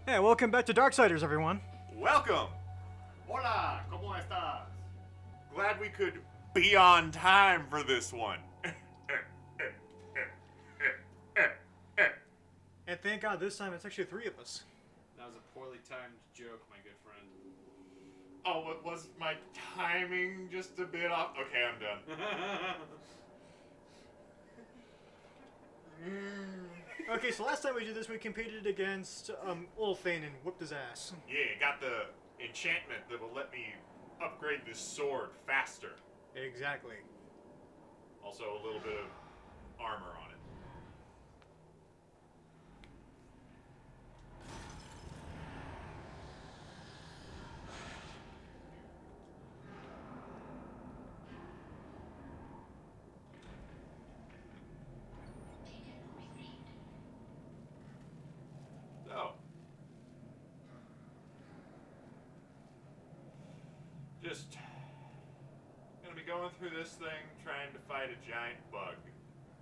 Hey, welcome back to Darksiders, everyone. Welcome! Hola, ¿cómo estás? Glad we could be on time for this one. And thank God this time it's actually three of us. That was a poorly timed joke, my good friend. Oh, what was my timing just a bit off? Okay, I'm done. Okay, so last time we did this, we competed against Ulthane and whooped his ass. Yeah, got the enchantment that will let me upgrade this sword faster. Exactly. Also, a little bit of armor on it. So, just gonna be going through this thing trying to fight a giant bug.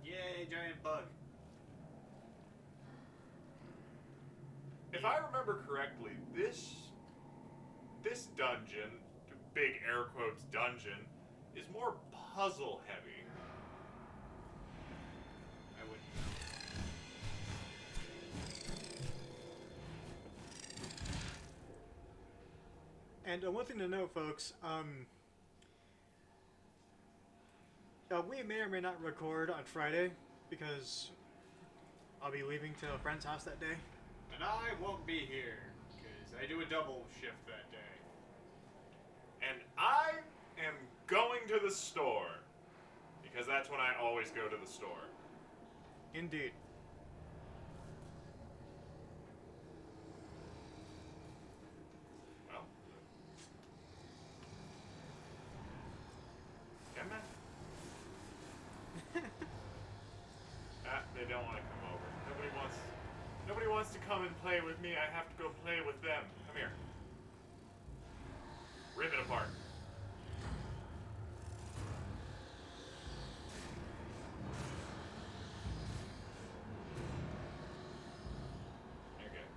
Yay, giant bug. If I remember correctly, this dungeon, big air quotes dungeon, is more puzzle heavy. I wouldn't And one thing to note, folks, we may or may not record on Friday because I'll be leaving to a friend's house that day. know. And I won't be here, because I do a double shift that day. And I am going to the store, because that's when I always go to the store. Indeed. Well, come on. They don't want to come over. Nobody wants to come and play with me. I have to go play with them. Come here. Rip it apart. You're good.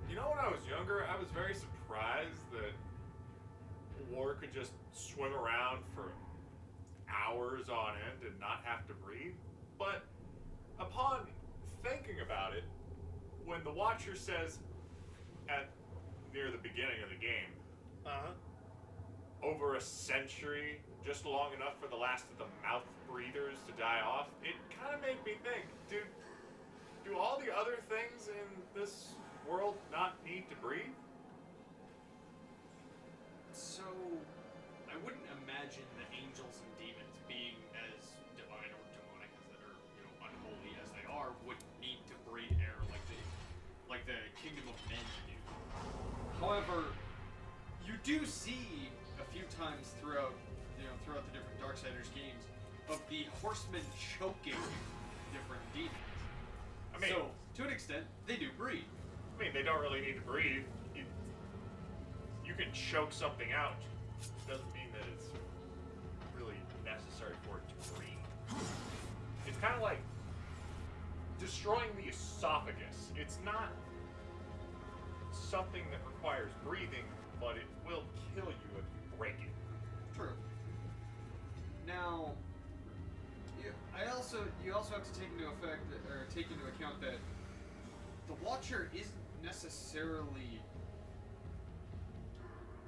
You know, when I was younger, I was very surprised that War could just swim around for hours on end and not have to breathe. But upon thinking about it, when the Watcher says at near the beginning of the game, Uh-huh. over a century, just long enough for the last of the mouth breathers to die off, it kind of made me think, do all the other things in this world not need to breathe? So, I wouldn't imagine the angels and demons being as divine or demonic as that are, unholy as they are, would need to breathe air like the kingdom of men do. However, you do see a few times throughout the different Darksiders games of the horsemen choking different demons. I mean, So, to an extent, they do breathe. they don't really need to breathe. You can choke something out. Doesn't mean that it's really necessary for it to breathe. It's kind of like destroying the esophagus. It's not something that requires breathing, but it will kill you if you break it. True. Now, you also have to take into account that the Watcher isn't necessarily,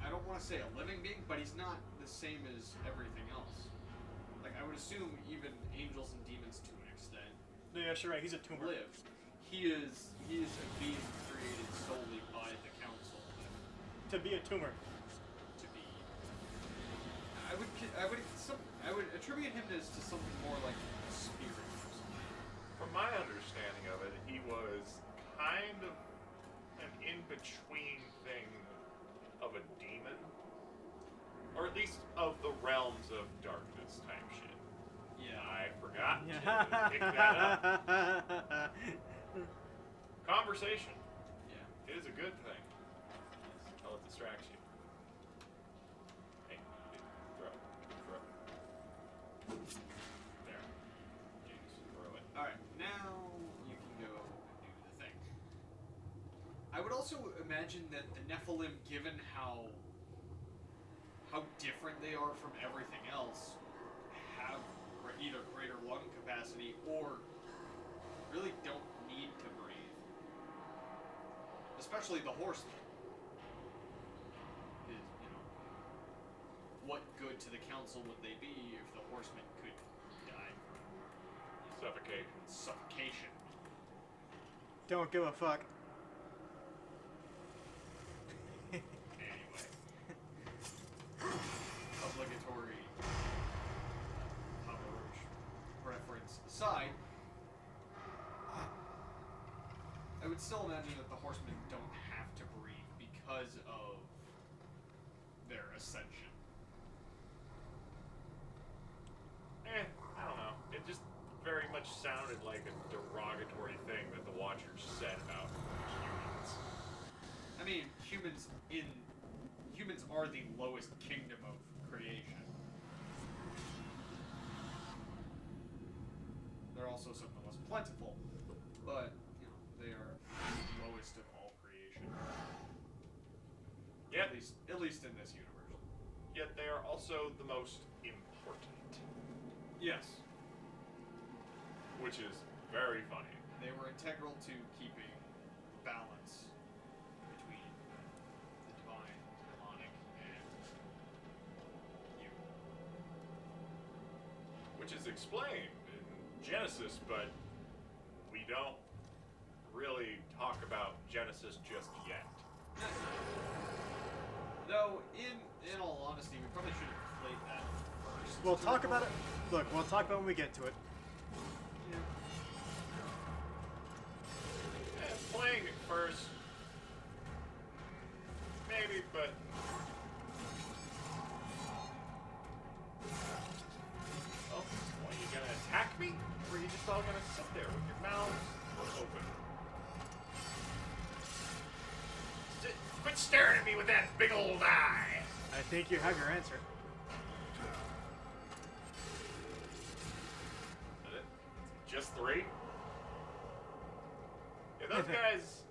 I don't want to say a living being, but he's not the same as everything else. Like, I would assume even angels and demons to an extent Yeah, sure, right. He's a tumor. live. He is a being created solely by the council To be a tumor. to be. I would attribute him to something more like a spirit or something. From my understanding of it, he was kind of an in-between least of the realms of darkness type shit. Yeah. I forgot to pick that up. Conversation Yeah. is a good thing until it distracts you. Hey, throw. There. You just throw it. Alright, now you can go and do the thing. I would also imagine that the Nephilim, given how different they are from everything else, have either greater lung capacity or really don't need to breathe. Especially the horsemen. What good to the council would they be if the horsemen could die from suffocation? Don't give a fuck. Anyway. Obligatory Papa Roach reference aside, I would still imagine that the horsemen don't have to breathe because of their ascension. I don't know. It just very much sounded like a derogatory thing that the Watchers said about humans. I mean, humans are the lowest kingdom of creation. They're also some of the most plentiful, but they are the lowest of all creation. Yet, At least in this universe. yet they are also the most important. Yes. Which is very funny. They were integral to keeping balance between the divine, demonic, and you. Which is explained in Genesis, but we don't really talk about Genesis just yet. Though, in all honesty, we probably should conflate that first. We'll talk about it. Look, we'll talk about it when we get to it. Playing it first, maybe, but oh, are you gonna attack me, or are you just all gonna sit there with your mouths open? Quit staring at me with that big old eye. I think you have your answer. Is it? Just 3? Yeah, those guys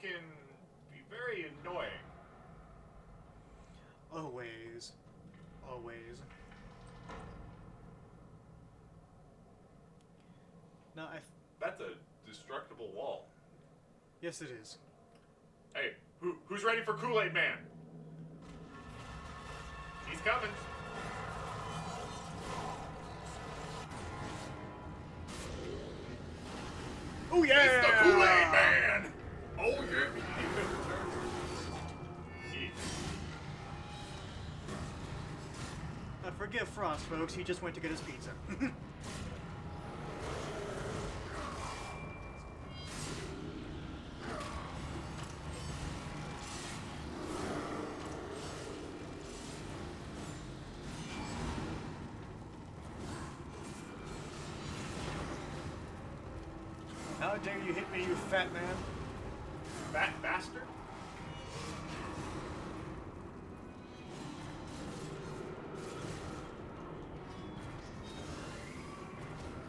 can be very annoying. Always. Always. No, That's a destructible wall. yes it is. Hey, who's ready for Kool-Aid Man? He's coming. Oh yeah! It's the Kool-Aid Man! Oh yeah! Forgive Frost, folks. He just went to get his pizza. How dare you hit me, you fat man? Fat bastard?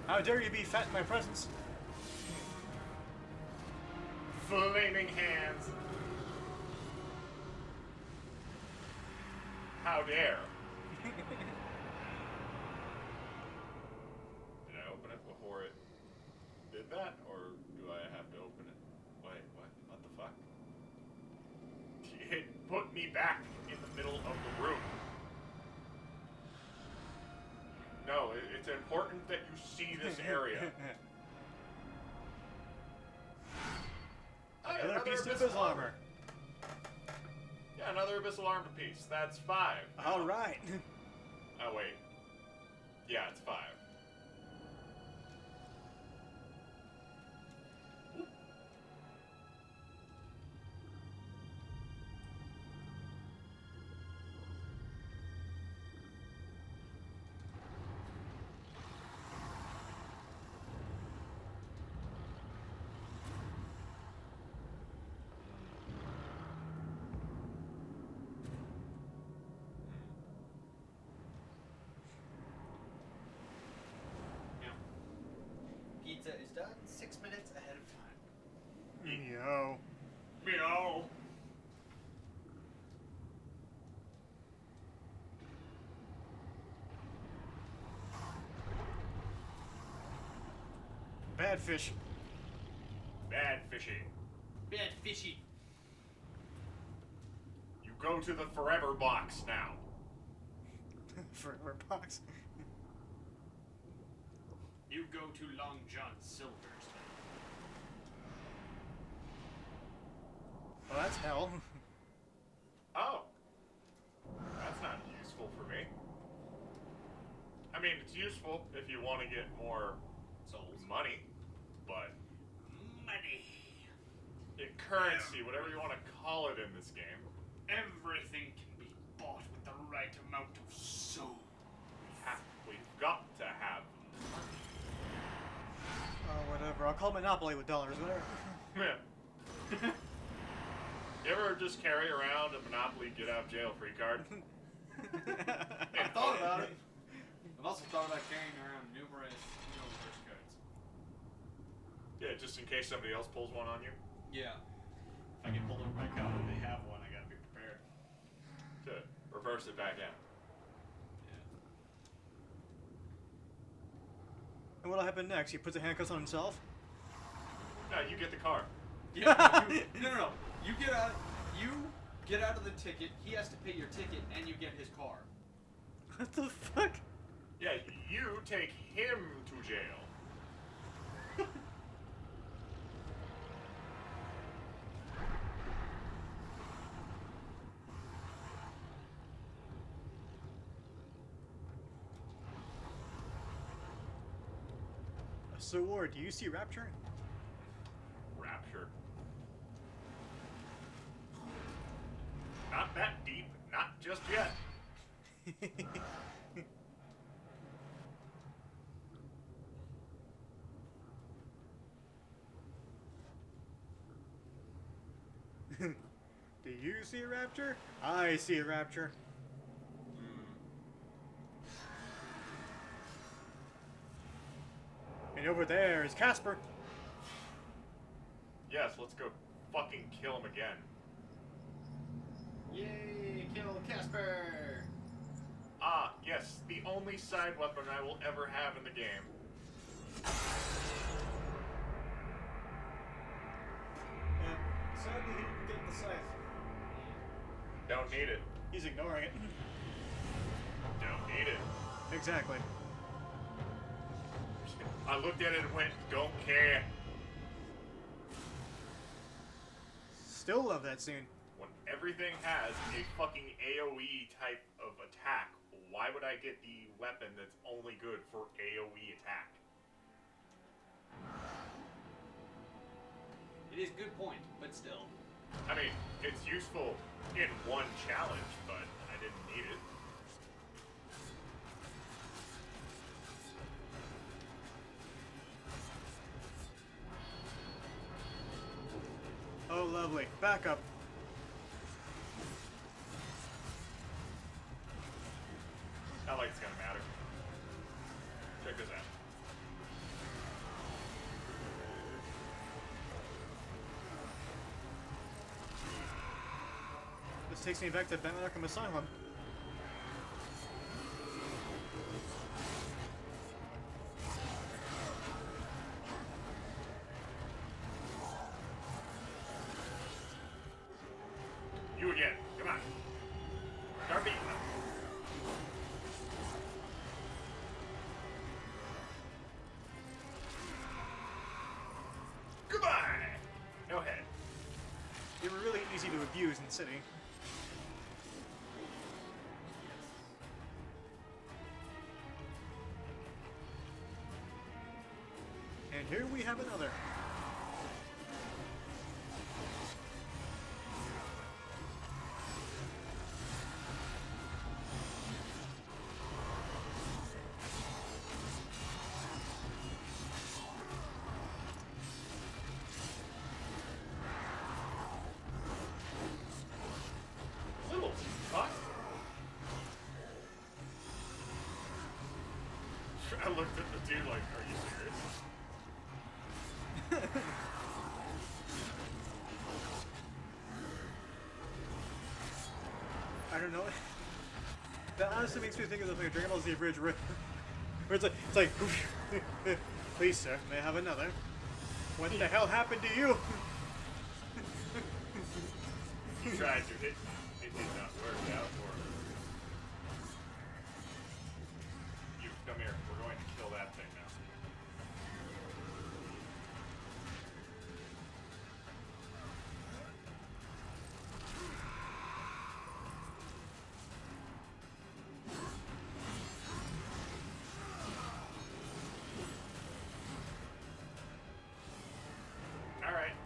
How dare you be fat in my presence? Flaming hands. How dare? Did I open it before it did that, or do I have to open it? Wait, what? What the fuck? It put me back in the middle of the room. No, it's important that you see this area. Oh, yeah, Another piece of abyssal abyssal armor. Yeah, another abyssal armor piece. That's 5. All right. Oh, wait. Yeah, it's 5. pizza is done 6 minutes ahead of time. Yo. Meow. Bad fish. Bad fishing. Bad fishy. You go to the forever box now. Forever box. You go to Long John Silver's. Well, that's hell. Oh. That's not useful for me. I mean, it's useful if you want to get more Souls. money, but Money. in currency, whatever you want to call it in this game, Everything can be bought with the right amount of soul. we've got to have money. Oh, whatever. I'll call Monopoly with dollars, whatever. Yeah. You ever just carry around a Monopoly get out of jail free card? I've thought about it. I've also thought about carrying around numerous reverse cards. Yeah, just in case somebody else pulls one on you. Yeah. If I get pulled over by a cop and they have one, I gotta be prepared. To reverse it back out. Yeah. And what'll happen next? He puts the handcuffs on himself? No, you get the car. Yeah. No. You get out of the ticket. He has to pay your ticket, and you get his car. What the fuck? Yeah, you take him to jail. So, Ward, do you see Rapture? Rapture. Not that deep, not just yet. Do you see a Rapture? I see a Rapture. And over there is Casper. Yes, let's go fucking kill him again. Yay! Kill Casper! Ah, yes, the only side weapon I will ever have in the game. And sadly, he didn't get the scythe. Don't need it. He's ignoring it. Don't need it. Exactly. I looked at it and went, don't care. Still love that scene. When everything has a fucking AoE type of attack, why would I get the weapon that's only good for AoE attack? It is a good point, but still. I mean, it's useful in one challenge, but I didn't need it. Oh, lovely. Back up. Not like it's gonna matter. Check this out. This takes me back to Batman Arkham Asylum. You again. Come on. Start beating them. Goodbye! No head. They were really easy to abuse in the city. And here we have another. Little fuck. I looked at the dude like, are you serious? I don't know. That honestly makes me think of the like, Dragon Ball Z Bridge where it's like, please sir, may I have another? What the hell happened to you? You tried to hit, it did not work out for her. You, come here, we're going to kill that thing now. Alright.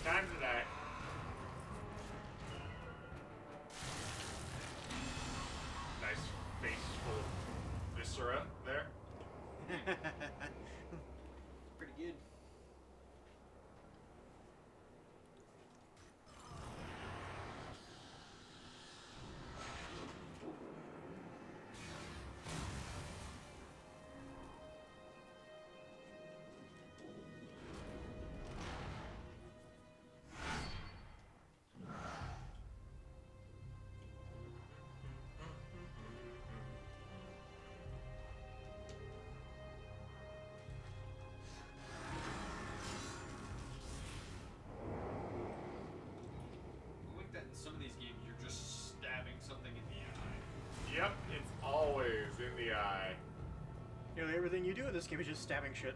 Time to die. Nice face full of viscera there. Pretty good. I like that in some of these games you're just stabbing something in the eye. Yep, it's always in the eye. Nearly everything you do in this game is just stabbing shit.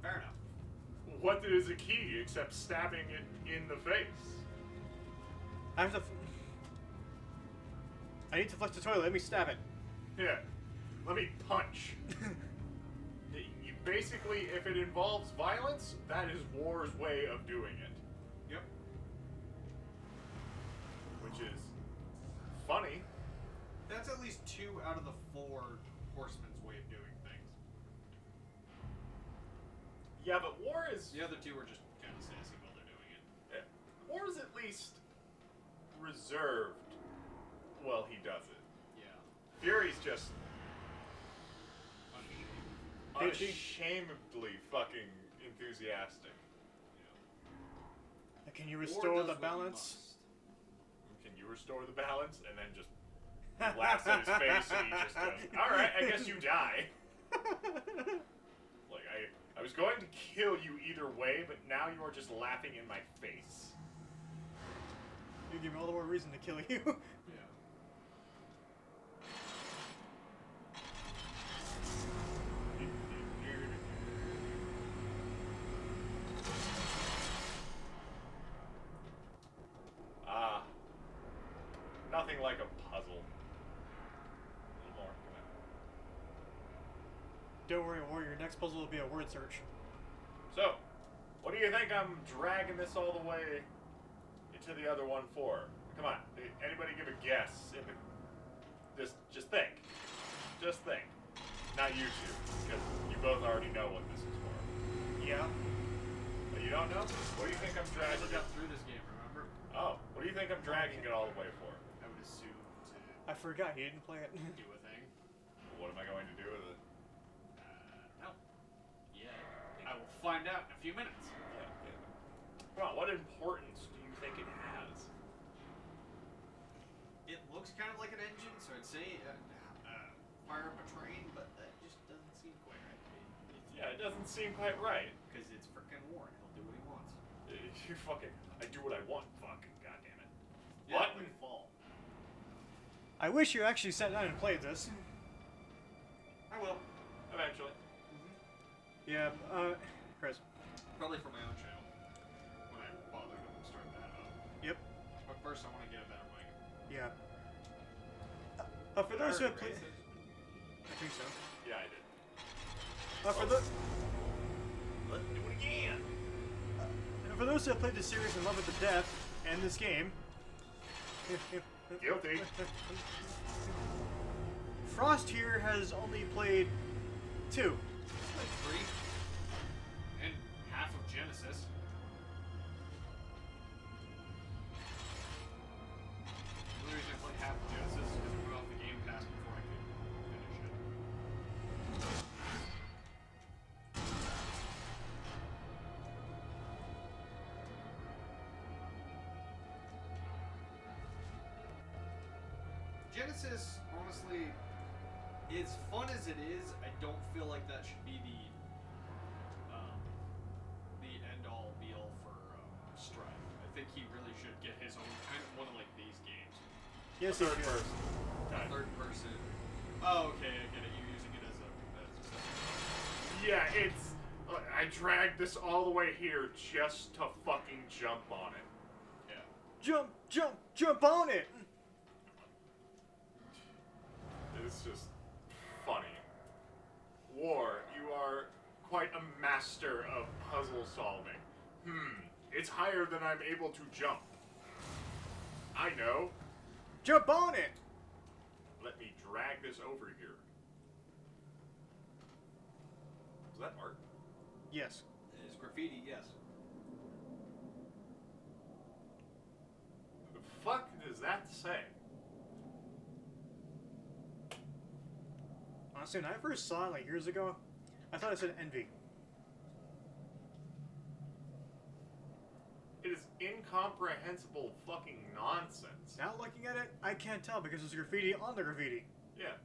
Fair enough. What is a key except stabbing it in the face? I have to. I need to flush the toilet. Let me stab it. Yeah, let me punch. You basically, if it involves violence, that is war's way of doing it. Yep. Which is funny. That's at least 2 out of the 4 horsemen's way of doing things. Yeah, but war is... The other 2 are just kind of sassy while they're doing it. War is at least reserved while he does it. Yeah. Fury's just Unashamed. unashamedly fucking enthusiastic. Can you War restore does the what you balance? Can you restore the balance? And then just laughs at his face and he just goes, alright, I guess you die. Like, I was going to kill you either way, but now you are just laughing in my face. You give me all the more reason to kill you. Yeah. Ah. Nothing like a puzzle. A little more. Come on. Don't worry, Warrior. Your next puzzle will be a word search. So, what do you think I'm dragging this all the way into the other one for? Come on, anybody give a guess? Just think. Just think. Not you two, because you both already know what this is for. Yeah. But you don't know? What do you think I'm I dragging never it? got through this game, remember? Oh, what do you think I'm dragging it all the way for? I would assume to I forgot you didn't play it. do a thing. What am I going to do with it? No. Yeah. I will find out in a few minutes. Yeah. Come on, what importance do you think it has? It looks kind of like an engine, so I'd say fire up a train, but that just doesn't seem quite right to me. Yeah, it doesn't seem quite right. Because it's frickin' Warren. He'll do what he wants. You fucking, I do what I want, fucking goddammit. Yeah, Button. like fall. I wish you actually sat down and played this. I will. Eventually. Yeah, Chris. Probably for my own channel. When I bother to start that up. Yep. But first, I want to get a better mic. Yeah. For those who have played, I think so. Yeah, I did. For those. Let's do it again. For those who have played the series in love with the death and this game, Guilty. Frost here has only played 2. Like 3. And half of Genesis. The only reason I played half of Genesis is because it went off the Game Pass before I could finish it. Genesis, honestly, as fun as it is, I don't feel like that should be the end-all, be-all for Strive. I think he really should get his own kind of one of like these games. Yes, he Third should. person. Okay. Third person. Oh, okay, I get it. You're using it as a Yeah, it's. I dragged this all the way here just to fucking jump on it. yeah. Jump, jump, jump on it! It's just funny. War, you are quite a master of puzzle solving. It's higher than I'm able to jump. I know. Jump on it! Let me drag this over here. Is that art? Yes. It's graffiti, yes. The fuck does that say? Honestly, when I first saw it like years ago, I thought it said envy. It is incomprehensible fucking nonsense. Now looking at it, I can't tell because there's graffiti on the graffiti. Yeah.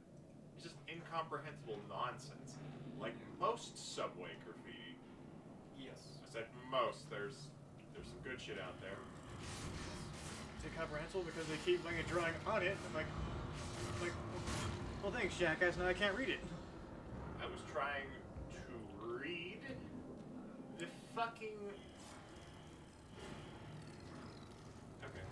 It's just incomprehensible nonsense. Like most subway graffiti. Yes. I said most. There's some good shit out there. It's incomprehensible because they keep like drawing on it. I'm like, well, thanks, jackass. Now I can't read it. I was trying to read the fucking. Okay.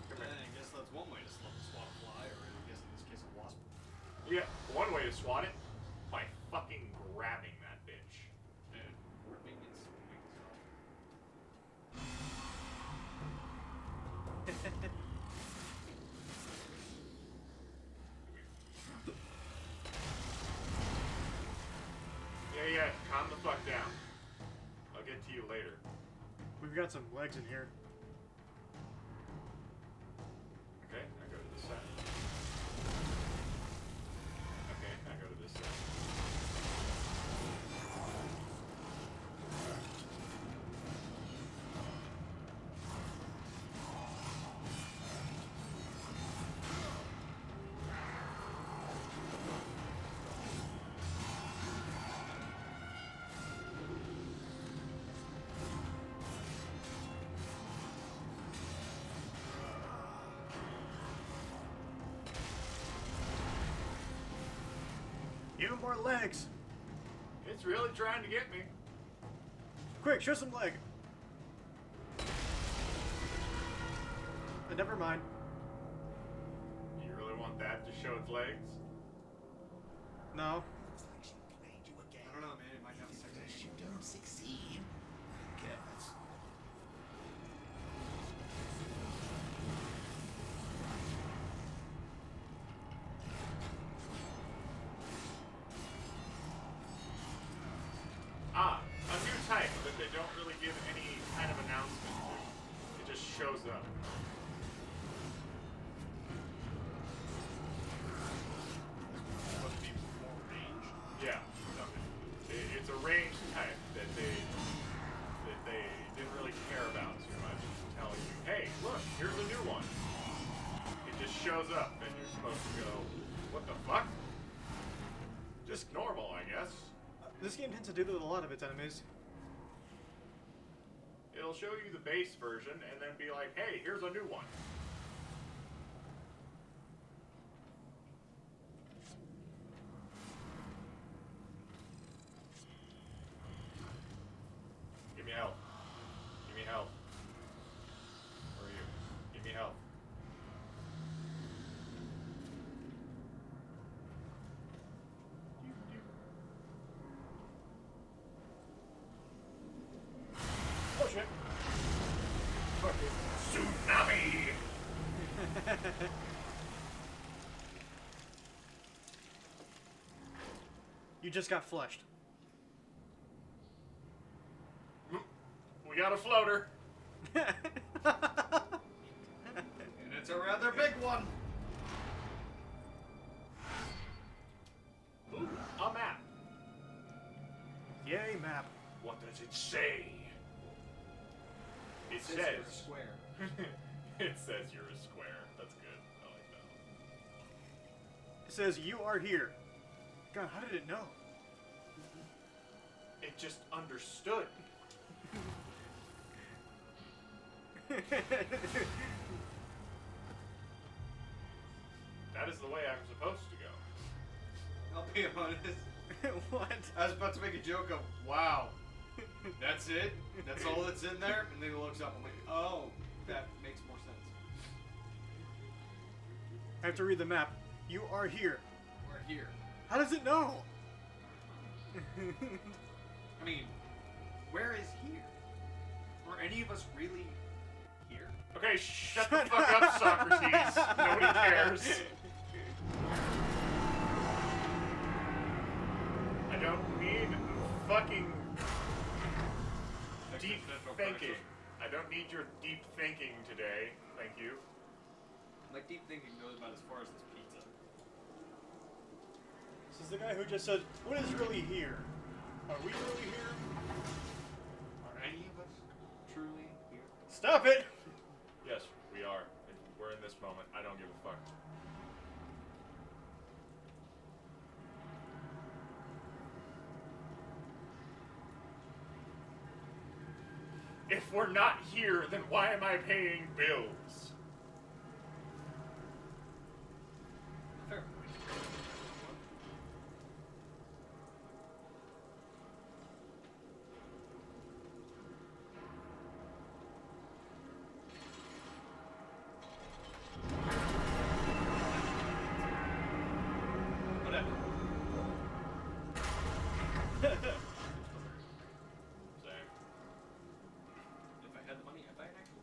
Come here. I guess that's one way to swat a fly, or I guess in this case a wasp. Yeah, one way to swat it by fucking grabbing that bitch. And ripping its wings off. Yeah, calm the fuck down. I'll get to you later. We've got some legs in here. Okay, I go to this side. Okay, I go to this side. Even more legs. It's really trying to get me. Quick, show some leg. Never mind. You really want that to show its legs? No. I don't know, man. It might have a sex You don't succeed. Guess. A new type that they don't really give any kind of announcement to. It just shows up. supposed to be more range. Yeah. It's a ranged type that they didn't really care about too much. Telling you, hey, look, here's a new one. It just shows up and you're supposed to go, what the fuck? Just normal, I guess. This game tends to do that with a lot of its enemies. It'll show you the base version and then be like, hey, here's a new one. Give me help. Give me help. Where are you? Give me help. Oh shit. Fucking tsunami! You just got flushed. We got a floater. And it's a rather big one. Ooh, a map. Yay, map. What does it say? It says you're a says. square. It says you're a square. That's good. I like that. It says you are here. God, how did it know? It just understood. That is the way I'm supposed to go. I'll be honest. What? I was about to make a joke of, wow, that's it? That's all that's in there? And then he looks up, I'm like, oh, that makes more sense. I have to read the map. You are here. We're here. How does it know? I mean, where is here? Were any of us really here? Okay, shut the fuck up, Socrates. Nobody cares. I don't need fucking deep thinking. I don't need your deep thinking today. Thank you. My deep thinking goes about as far as this pizza. This is the guy who just said, what is really here? Are we really here? Are any of us truly here? Stop it! Yes, we are. We're in this moment. I don't give a fuck. If we're not here, then why am I paying bills? Fair point. Whatever. Same. If I had the money, I'd buy an actual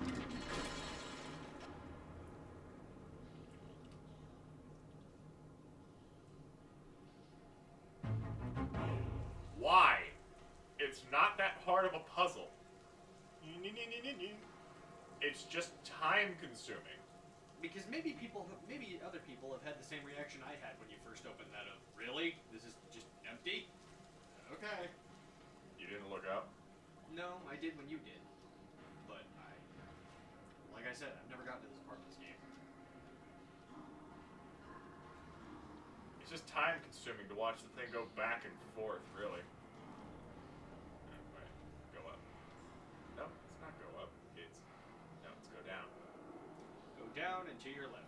pizza. Why? It's not that hard of a puzzle. It's just time consuming. Because maybe other people have had the same reaction I had when you first opened that up. Really? This is just empty? Okay. You didn't look up? No, I did when you did. But like I said, I've never gotten to this part of this game. It's just time consuming to watch the thing go back and forth, really. Wait, go up. No, it's not go up. It's go down. Go down and to your left.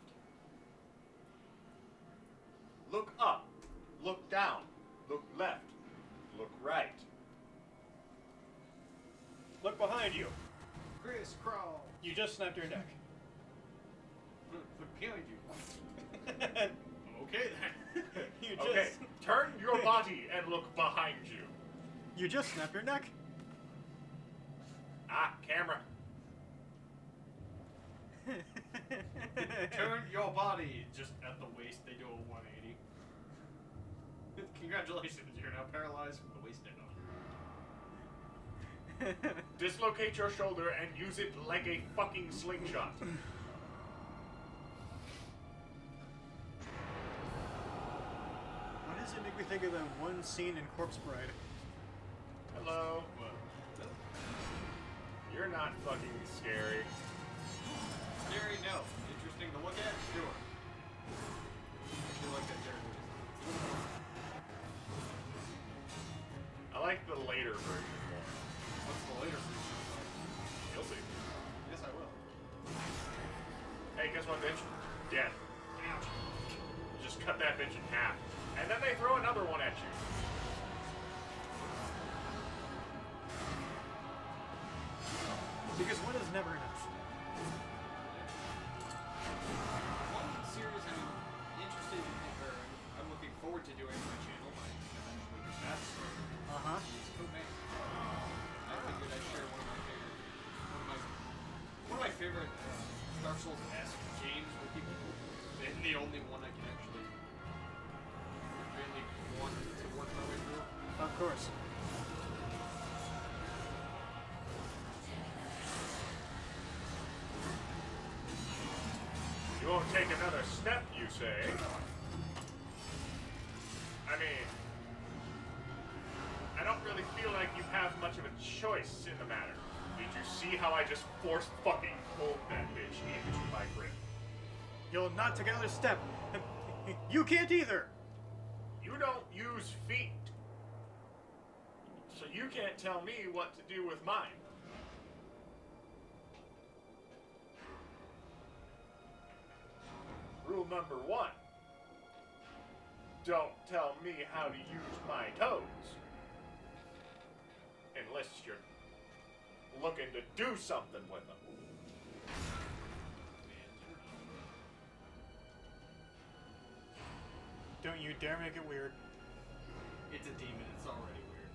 Look up. Look down. Look left. Look right. Look behind you. Chris, crawl. You just snapped your neck. Look behind you. Okay then. You just, Okay, turn your body and look behind you. you just snapped your neck. Ah, camera. Turn your body. Just at the waist, they do a 180. Congratulations, you're now paralyzed from the waist down. Dislocate your shoulder and use it like a fucking slingshot. Why does it make me think of that one scene in Corpse Bride? Hello. You're not fucking scary. Scary, no. Interesting to look at, sure. I feel like that character is. I like the later version more. What's the later version? You'll see. Yes, I will. Hey, guess what, bitch? Death. Ouch. You just cut that bitch in half. And then they throw another one at you. Because one is never enough. One series I'm interested in, or I'm looking forward to doing on my channel, my eventually do that, Uh-huh. is Codename. I figured I'd share one of my favorite Dark Souls-esque games with people, and the only one I can actually really want to work my way through. Of course. You won't take another step, you say? I mean, I don't really feel like you have much of a choice in the matter. Did you see how I just force fucking pulled that bitch into my grip? You'll not take another step. You can't either. You don't use feet. So you can't tell me what to do with mine. Rule number 1. Don't tell me how to use my toes. Unless you're looking to do something with them. Don't you dare make it weird. It's a demon. It's already weird.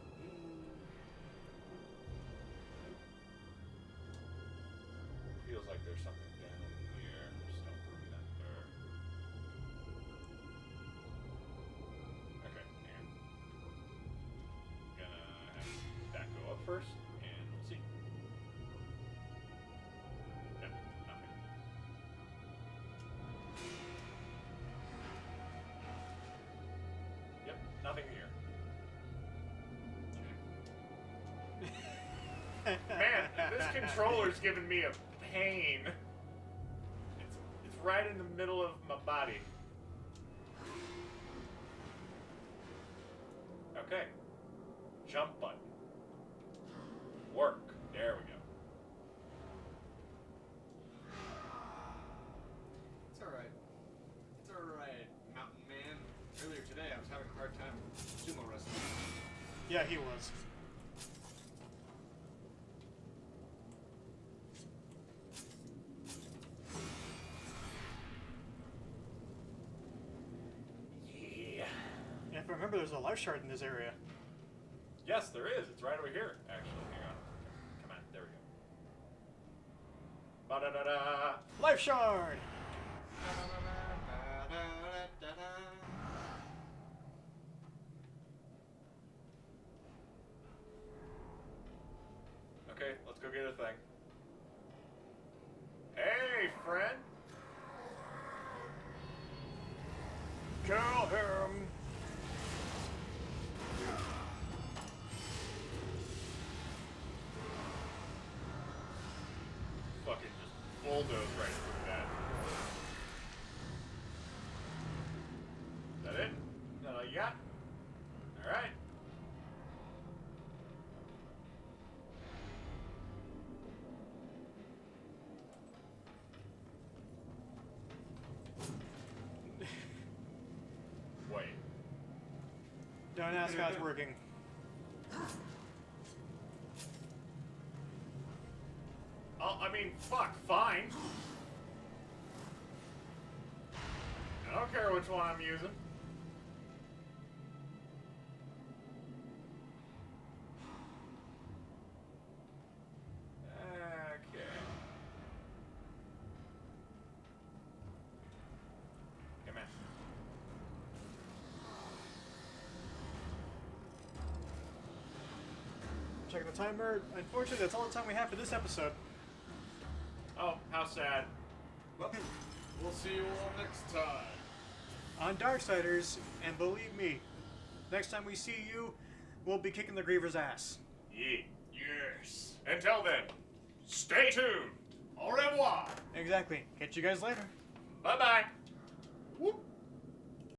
Feels like there's something down here. Just don't throw me that dirt. Okay, and gonna have that go up first, and we'll see. Yep, nothing. Yep, nothing here. Man, this controller's giving me a pain. It's right in the middle of my body. Okay. Jump button. Work. There we go. It's alright. It's alright, Mountain Man. Earlier today, I was having a hard time sumo wrestling. Yeah, he was. Yeah. And if I remember, there's a life shard in this area. Yes, there is. It's right over here, actually. Hang on. Come on. There we go. Ba-da-da-da. Life shard! Okay, let's go get a thing. Hey, friend. Kill him! Fucking just bulldoze right through that. Is that it? Is that all you got? Alright. Wait. Don't ask how it's working. I mean, fuck, fine. I don't care which one I'm using. Okay. Come in. Checking the timer. Unfortunately, that's all the time we have for this episode. Oh, how sad. Well, we'll see you all next time. On Darksiders, and believe me, next time we see you, we'll be kicking the Griever's ass. Yeah. Yes. Until then, stay tuned. Au revoir. Exactly. Catch you guys later. Bye-bye. Whoop.